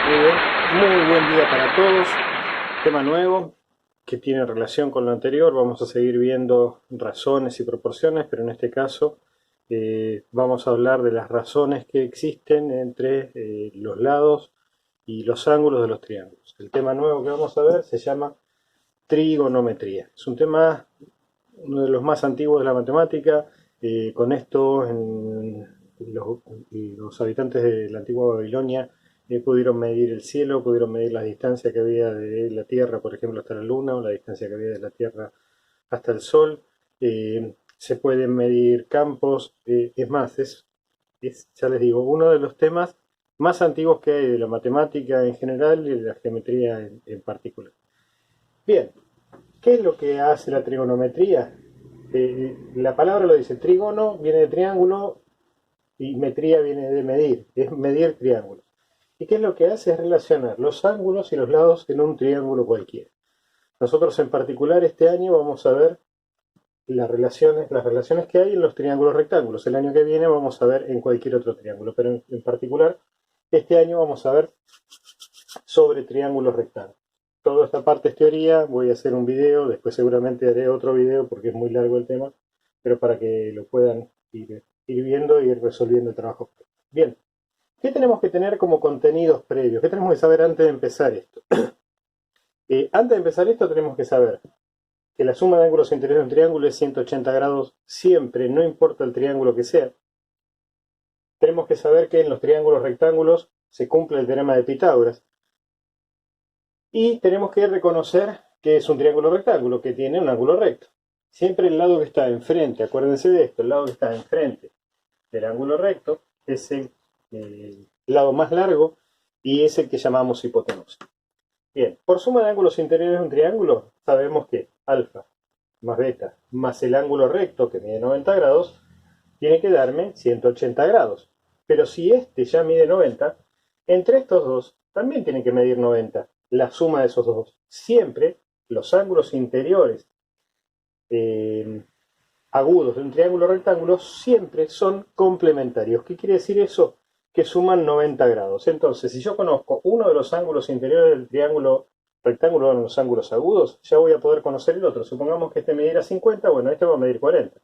Muy bien, muy buen día para todos. Tema nuevo que tiene relación con lo anterior. Vamos a seguir viendo razones y proporciones, pero en este caso vamos a hablar de las razones que existen entre los lados y los ángulos de los triángulos. El tema nuevo que vamos a ver se llama trigonometría. Es un tema, uno de los más antiguos de la matemática. Con esto los habitantes de la antigua Babilonia pudieron medir el cielo, pudieron medir la distancia que había de la Tierra, por ejemplo, hasta la Luna, o la distancia que había de la Tierra hasta el Sol. Se pueden medir campos. Es más, ya les digo, uno de los temas más antiguos que hay de la matemática en general y de la geometría en particular. Bien, ¿qué es lo que hace la trigonometría? La palabra lo dice, trígono viene de triángulo y metría viene de medir, es medir triángulos. ¿Y qué es lo que hace? Es relacionar los ángulos y los lados en un triángulo cualquiera. Nosotros en particular este año vamos a ver las relaciones que hay en los triángulos rectángulos. El año que viene vamos a ver en cualquier otro triángulo, pero en particular este año vamos a ver sobre triángulos rectángulos. Toda esta parte es teoría, voy a hacer un video, después seguramente haré otro video porque es muy largo el tema, pero para que lo puedan ir viendo y ir resolviendo el trabajo. Bien, ¿qué tenemos que tener como contenidos previos? ¿Qué tenemos que saber antes de empezar esto? Antes de empezar esto tenemos que saber que la suma de ángulos interiores de un triángulo es 180 grados siempre, no importa el triángulo que sea. Tenemos que saber que en los triángulos rectángulos se cumple el teorema de Pitágoras. Y tenemos que reconocer que es un triángulo rectángulo, que tiene un ángulo recto. Siempre el lado que está enfrente, acuérdense de esto, el lado que está enfrente del ángulo recto es el lado más largo y es el que llamamos hipotenusa. Bien, por suma de ángulos interiores de un triángulo, sabemos que alfa más beta más el ángulo recto, que mide 90 grados, tiene que darme 180 grados. Pero si este ya mide 90, entre estos dos también tienen que medir 90, la suma de esos dos. Siempre los ángulos interiores agudos de un triángulo rectángulo siempre son complementarios. ¿Qué quiere decir eso? Que suman 90 grados. Entonces, si yo conozco uno de los ángulos interiores del triángulo rectángulo en los ángulos agudos, ya voy a poder conocer el otro. Supongamos que este midiera 50, bueno, este va a medir 40.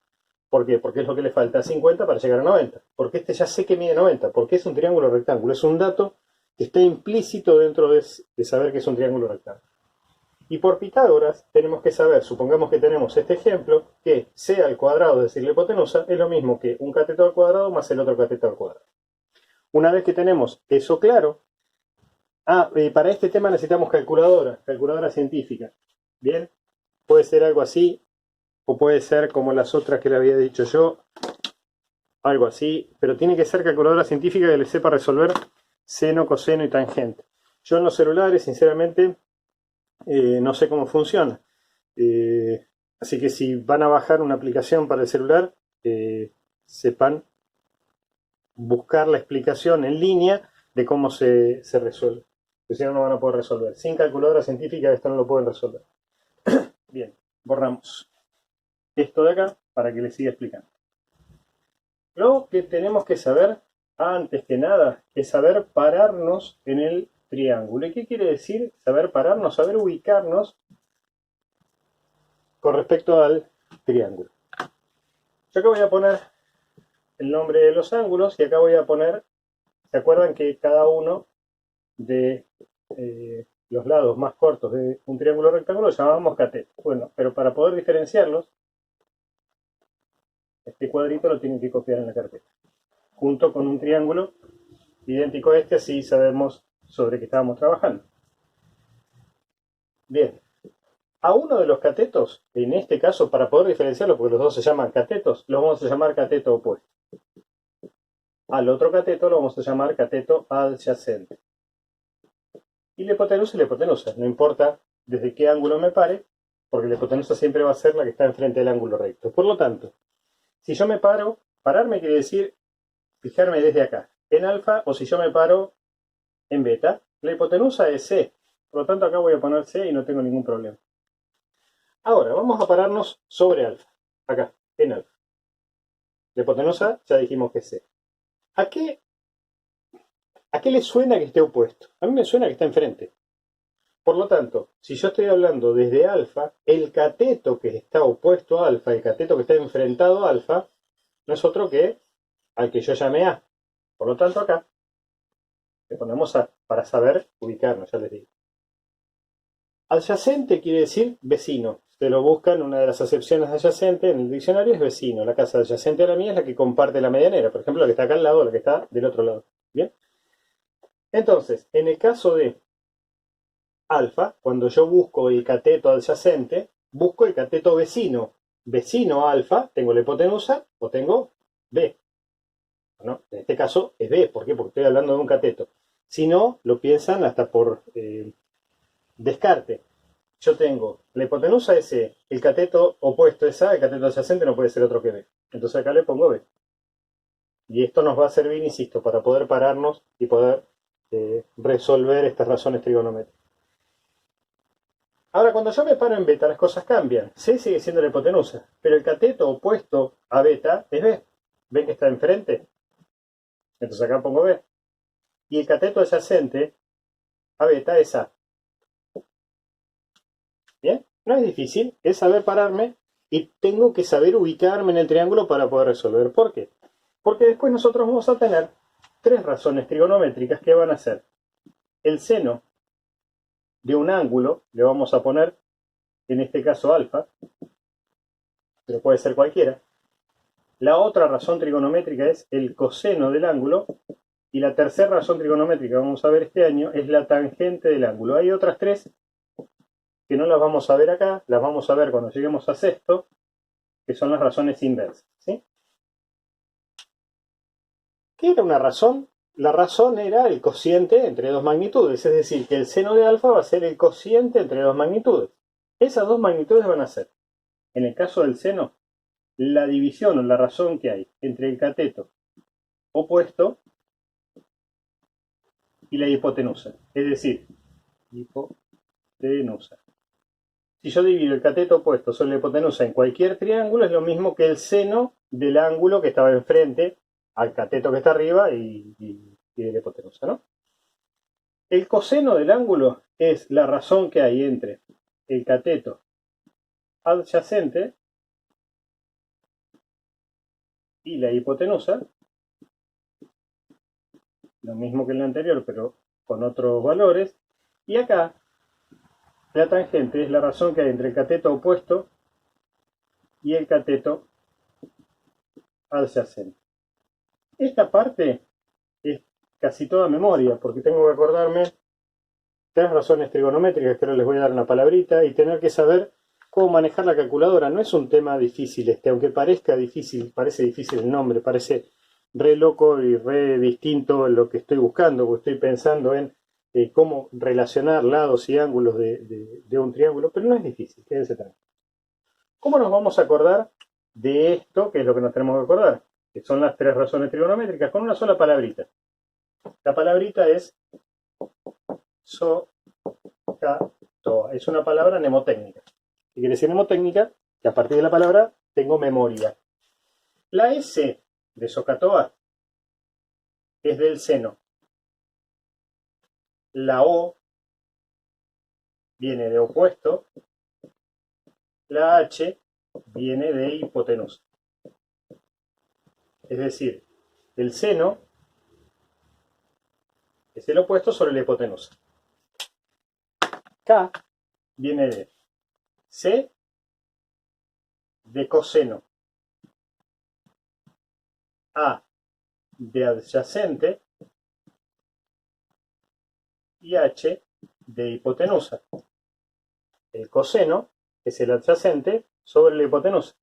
¿Por qué? Porque es lo que le falta a 50 para llegar a 90. Porque este ya sé que mide 90, porque es un triángulo rectángulo. Es un dato que está implícito dentro de saber que es un triángulo rectángulo. Y por Pitágoras tenemos que saber, supongamos que tenemos este ejemplo, que c al cuadrado, es decir, la hipotenusa, es lo mismo que un cateto al cuadrado más el otro cateto al cuadrado. Una vez que tenemos eso claro, para este tema necesitamos calculadora científica. Bien, puede ser algo así, o puede ser como las otras que le había dicho yo, algo así, pero tiene que ser calculadora científica que le sepa resolver seno, coseno y tangente. Yo en los celulares, sinceramente, no sé cómo funciona. Así que si van a bajar una aplicación para el celular, sepan buscar la explicación en línea de cómo se resuelve. Porque si no, no van a poder resolver. Sin calculadora científica esto no lo pueden resolver. Bien, borramos esto de acá para que les siga explicando. Lo que tenemos que saber, antes que nada, es saber pararnos en el triángulo. ¿Y qué quiere decir saber pararnos? Saber ubicarnos con respecto al triángulo. Yo acá voy a poner el nombre de los ángulos y acá voy a poner, ¿se acuerdan que cada uno de los lados más cortos de un triángulo rectángulo lo llamábamos cateto? Bueno, pero para poder diferenciarlos, este cuadrito lo tienen que copiar en la carpeta, junto con un triángulo idéntico a este, así sabemos sobre qué estábamos trabajando. Bien, a uno de los catetos, en este caso, para poder diferenciarlo, porque los dos se llaman catetos, los vamos a llamar cateto opuesto. Al otro cateto lo vamos a llamar cateto adyacente. Y la hipotenusa, no importa desde qué ángulo me pare, porque la hipotenusa siempre va a ser la que está enfrente del ángulo recto. Por lo tanto, si yo me paro, pararme quiere decir fijarme desde acá, en alfa, o si yo me paro en beta, la hipotenusa es C. Por lo tanto, acá voy a poner C y no tengo ningún problema. Ahora, vamos a pararnos sobre alfa, acá, en alfa. La hipotenusa ya dijimos que es C. ¿A qué le suena que esté opuesto? A mí me suena que está enfrente. Por lo tanto, si yo estoy hablando desde alfa, el cateto que está opuesto a alfa, el cateto que está enfrentado a alfa, no es otro que al que yo llamé A. Por lo tanto, acá le ponemos A para saber ubicarnos, ya les digo. Adyacente quiere decir vecino. Ustedes lo buscan, una de las acepciones de adyacente en el diccionario es vecino. La casa adyacente a la mía es la que comparte la medianera. Por ejemplo, la que está acá al lado, la que está del otro lado. ¿Bien? Entonces, en el caso de alfa, cuando yo busco el cateto adyacente, busco el cateto vecino. Vecino alfa, tengo la hipotenusa o tengo B. ¿No? En este caso es B. ¿Por qué? Porque estoy hablando de un cateto. Si no, lo piensan hasta por descarte. Yo tengo la hipotenusa es E, el cateto opuesto es A, el cateto adyacente no puede ser otro que B. Entonces acá le pongo B. Y esto nos va a servir, insisto, para poder pararnos y poder resolver estas razones trigonométricas. Ahora, cuando yo me paro en beta, las cosas cambian. C sigue siendo la hipotenusa, pero el cateto opuesto a beta es B. ¿Ven que está enfrente? Entonces acá pongo B. Y el cateto adyacente a beta es A. ¿Bien? No es difícil, es saber pararme y tengo que saber ubicarme en el triángulo para poder resolver. ¿Por qué? Porque después nosotros vamos a tener tres razones trigonométricas que van a ser el seno de un ángulo, le vamos a poner en este caso alfa, pero puede ser cualquiera. La otra razón trigonométrica es el coseno del ángulo. Y la tercera razón trigonométrica que vamos a ver este año es la tangente del ángulo. Hay otras tres que no las vamos a ver acá, las vamos a ver cuando lleguemos a sexto, que son las razones inversas. ¿Sí? ¿Qué era una razón? La razón era el cociente entre dos magnitudes, es decir, que el seno de alfa va a ser el cociente entre dos magnitudes. Esas dos magnitudes van a ser, en el caso del seno, la división o la razón que hay entre el cateto opuesto y la hipotenusa. Es decir, hipotenusa. Si yo divido el cateto opuesto sobre la hipotenusa en cualquier triángulo, es lo mismo que el seno del ángulo que estaba enfrente al cateto que está arriba y de la hipotenusa, ¿no? El coseno del ángulo es la razón que hay entre el cateto adyacente y la hipotenusa, lo mismo que en la anterior, pero con otros valores, y acá la tangente es la razón que hay entre el cateto opuesto y el cateto adyacente. Esta parte es casi toda memoria, porque tengo que acordarme tres razones trigonométricas, que ahora les voy a dar una palabrita, y tener que saber cómo manejar la calculadora. No es un tema difícil aunque parezca difícil, parece difícil el nombre, parece re loco y re distinto lo que estoy buscando, porque estoy pensando en cómo relacionar lados y ángulos de un triángulo, pero no es difícil, quédense tranquilos. ¿Cómo nos vamos a acordar de esto, que es lo que nos tenemos que acordar? Que son las tres razones trigonométricas, con una sola palabrita. La palabrita es SOHCAHTOA. Es una palabra mnemotécnica. ¿Qué quiere decir mnemotécnica? Que a partir de la palabra tengo memoria. La S de SOHCAHTOA es del seno. La O viene de opuesto. La H viene de hipotenusa. Es decir, el seno es el opuesto sobre la hipotenusa. K viene de C de coseno, A de adyacente y H de hipotenusa. El coseno es el adyacente sobre la hipotenusa.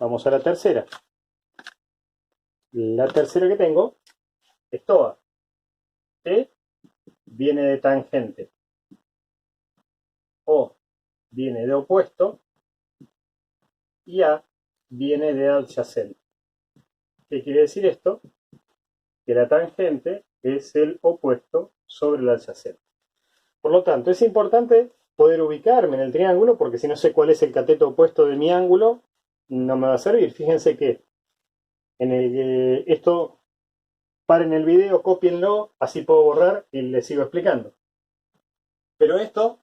Vamos a la tercera. La tercera que tengo es TOA. T viene de tangente. O viene de opuesto. Y A viene de adyacente. ¿Qué quiere decir esto? Que la tangente es el opuesto sobre el adyacente. Por lo tanto, es importante poder ubicarme en el triángulo, porque si no sé cuál es el cateto opuesto de mi ángulo, no me va a servir. Fíjense que esto paren el video, cópienlo, así puedo borrar y les sigo explicando. Pero esto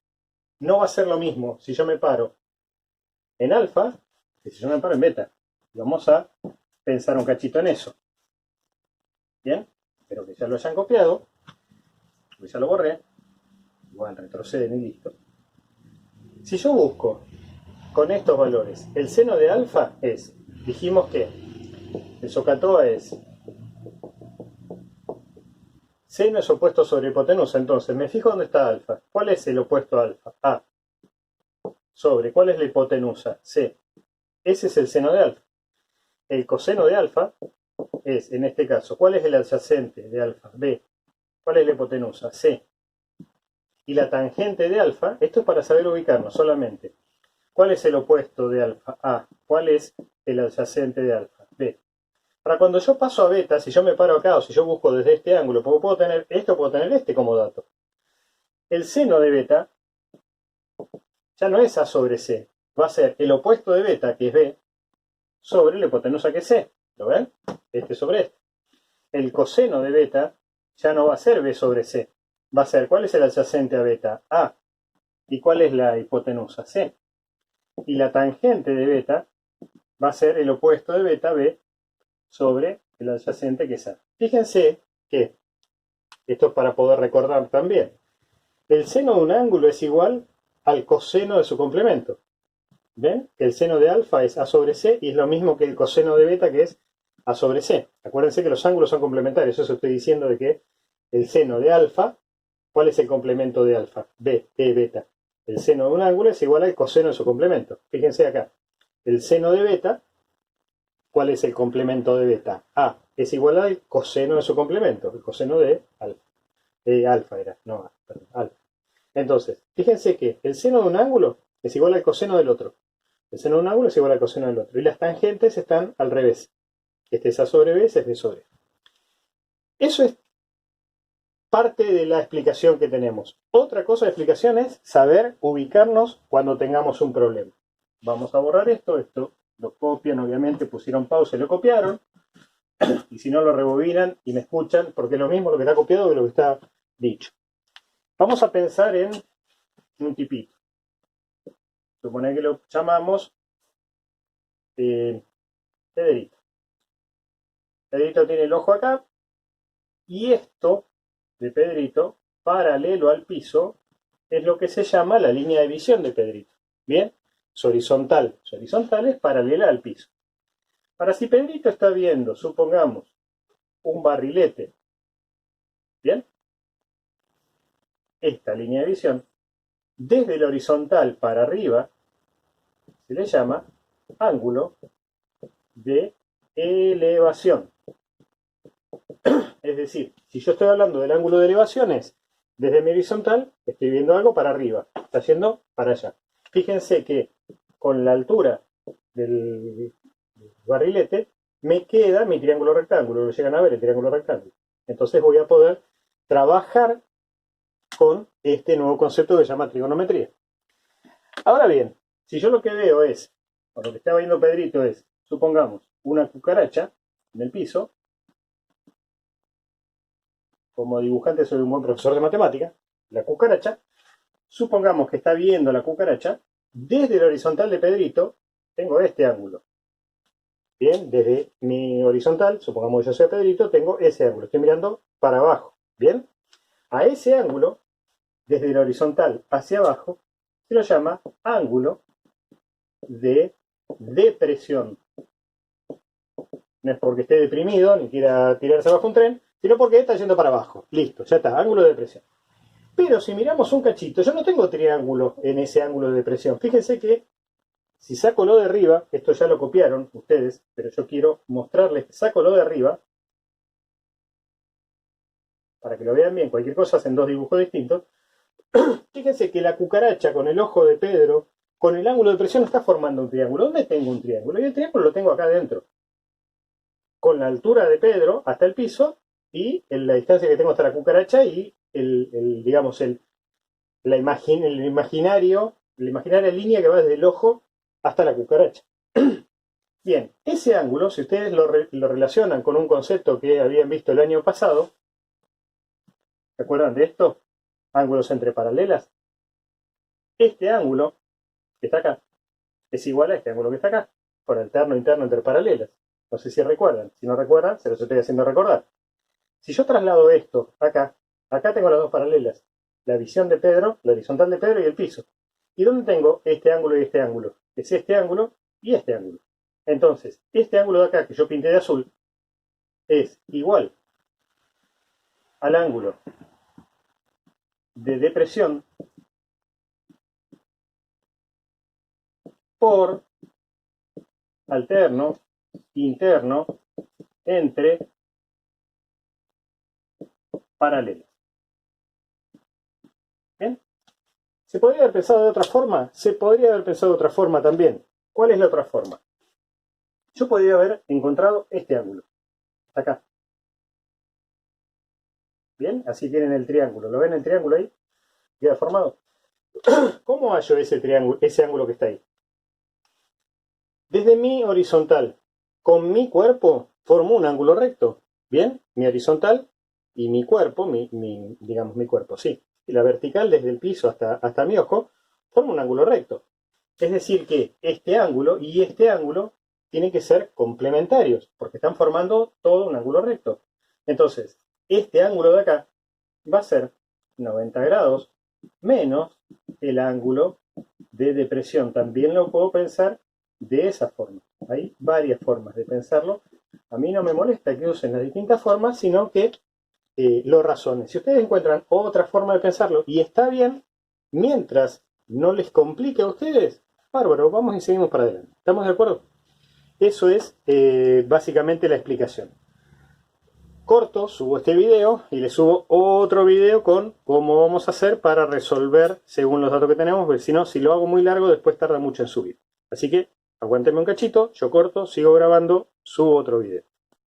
no va a ser lo mismo si yo me paro en alfa que si yo me paro en beta. Vamos a pensar un cachito en eso. Bien, espero que ya lo hayan copiado, porque ya lo borré. Igual retroceden y listo. Si yo busco con estos valores, el seno de alfa es, dijimos que el SOHCAHTOA es seno es opuesto sobre hipotenusa, entonces me fijo dónde está alfa. ¿Cuál es el opuesto a alfa? A. Sobre, ¿cuál es la hipotenusa? C. Ese es el seno de alfa. El coseno de alfa es, en este caso, ¿cuál es el adyacente de alfa? B. ¿Cuál es la hipotenusa? C. Y la tangente de alfa, esto es para saber ubicarnos solamente. ¿Cuál es el opuesto de alfa? A. ¿Cuál es el adyacente de alfa? B. Para cuando yo paso a beta, si yo me paro acá o si yo busco desde este ángulo, porque puedo tener esto, puedo tener este como dato. El seno de beta ya no es A sobre C, va a ser el opuesto de beta, que es B, sobre la hipotenusa, que es C. ¿Lo ven? Este sobre este. El coseno de beta ya no va a ser B sobre C, va a ser, ¿cuál es el adyacente a beta? A. ¿Y cuál es la hipotenusa? C. Y la tangente de beta va a ser el opuesto de beta, B, sobre el adyacente, que es A. Fíjense que, esto es para poder recordar también, el seno de un ángulo es igual al coseno de su complemento. ¿Ven? El seno de alfa es A sobre C y es lo mismo que el coseno de beta, que es A sobre C. Acuérdense que los ángulos son complementarios, eso estoy diciendo de que el seno de alfa, ¿cuál es el complemento de alfa? B, E, beta. El seno de un ángulo es igual al coseno de su complemento. Fíjense acá, el seno de beta, ¿cuál es el complemento de beta? A es igual al coseno de su complemento, el coseno de alfa. Alfa era, no A, perdón, alfa. Entonces, fíjense que el seno de un ángulo es igual al coseno del otro. El seno de un ángulo es igual al coseno del otro. Y las tangentes están al revés. Este es A sobre B, este es B sobre A. Eso es parte de la explicación que tenemos. Otra cosa de explicación es saber ubicarnos cuando tengamos un problema. Vamos a borrar esto lo copian, obviamente, pusieron pausa y lo copiaron. Y si no, lo rebobinan y me escuchan, porque es lo mismo lo que está copiado que lo que está dicho. Vamos a pensar en un tipito. Supone que lo llamamos Pedrito. Pedrito tiene el ojo acá y esto de Pedrito, paralelo al piso, es lo que se llama la línea de visión de Pedrito. ¿Bien? Es horizontal. Es horizontal, es paralela al piso. Ahora, si Pedrito está viendo, supongamos, un barrilete, ¿bien? Esta línea de visión, desde la horizontal para arriba, se le llama ángulo de elevación. Es decir, si yo estoy hablando del ángulo de elevación es, desde mi horizontal, estoy viendo algo para arriba, está yendo para allá. Fíjense que con la altura del barrilete me queda mi triángulo rectángulo, lo llegan a ver el triángulo rectángulo. Entonces voy a poder trabajar con este nuevo concepto que se llama trigonometría. Ahora bien, si yo lo que veo es, o lo que estaba viendo Pedrito es, supongamos, una cucaracha en el piso, como dibujante soy un buen profesor de matemática, la cucaracha, supongamos que está viendo la cucaracha, desde el horizontal de Pedrito, tengo este ángulo. Bien, desde mi horizontal, supongamos que yo soy Pedrito, tengo ese ángulo, estoy mirando para abajo. Bien, a ese ángulo, desde el horizontal hacia abajo, se lo llama ángulo de depresión. No es porque esté deprimido ni quiera tirarse abajo un tren, sino porque está yendo para abajo. Listo, ya está, ángulo de depresión. Pero si miramos un cachito, yo no tengo triángulo en ese ángulo de depresión. Fíjense que si saco lo de arriba, esto ya lo copiaron ustedes, pero yo quiero mostrarles que saco lo de arriba, para que lo vean bien, cualquier cosa hacen dos dibujos distintos. Fíjense que la cucaracha con el ojo de Pedro, con el ángulo de depresión, está formando un triángulo. ¿Dónde tengo un triángulo? Y el triángulo lo tengo acá adentro. Con la altura de Pedro hasta el piso y la distancia que tengo hasta la cucaracha y digamos, la imaginaria línea que va desde el ojo hasta la cucaracha. Bien, ese ángulo, si ustedes lo relacionan con un concepto que habían visto el año pasado, ¿se acuerdan de esto? Ángulos entre paralelas. Este ángulo que está acá es igual a este ángulo que está acá, por alterno interno entre paralelas. No sé si recuerdan. Si no recuerdan, se los estoy haciendo recordar. Si yo traslado esto acá, acá tengo las dos paralelas. La visión de Pedro, la horizontal de Pedro y el piso. ¿Y dónde tengo este ángulo y este ángulo? Es este ángulo y este ángulo. Entonces, este ángulo de acá que yo pinté de azul es igual al ángulo de depresión por alterno interno entre paralelas. ¿Bien? ¿Se podría haber pensado de otra forma? Se podría haber pensado de otra forma también. ¿Cuál es la otra forma? Yo podría haber encontrado este ángulo. Acá. ¿Bien? Así tienen el triángulo. ¿Lo ven el triángulo ahí? Queda formado. ¿Cómo hallo ese triángulo, ese ángulo que está ahí? Desde mi horizontal con mi cuerpo formo un ángulo recto. ¿Bien? Mi horizontal y mi cuerpo, digamos mi cuerpo, sí. Y la vertical desde el piso hasta mi ojo forma un ángulo recto. Es decir que este ángulo y este ángulo tienen que ser complementarios, porque están formando todo un ángulo recto. Entonces, este ángulo de acá va a ser 90 grados menos el ángulo de depresión. También lo puedo pensar de esa forma. Hay varias formas de pensarlo. A mí no me molesta que usen las distintas formas, sino que lo razonen. Si ustedes encuentran otra forma de pensarlo y está bien, mientras no les complique a ustedes, bárbaro, vamos y seguimos para adelante. ¿Estamos de acuerdo? Eso es básicamente la explicación. Corto, subo este video y le subo otro video con cómo vamos a hacer para resolver según los datos que tenemos, porque si no, si lo hago muy largo, después tarda mucho en subir. Así que aguántenme un cachito, yo corto, sigo grabando, subo otro video.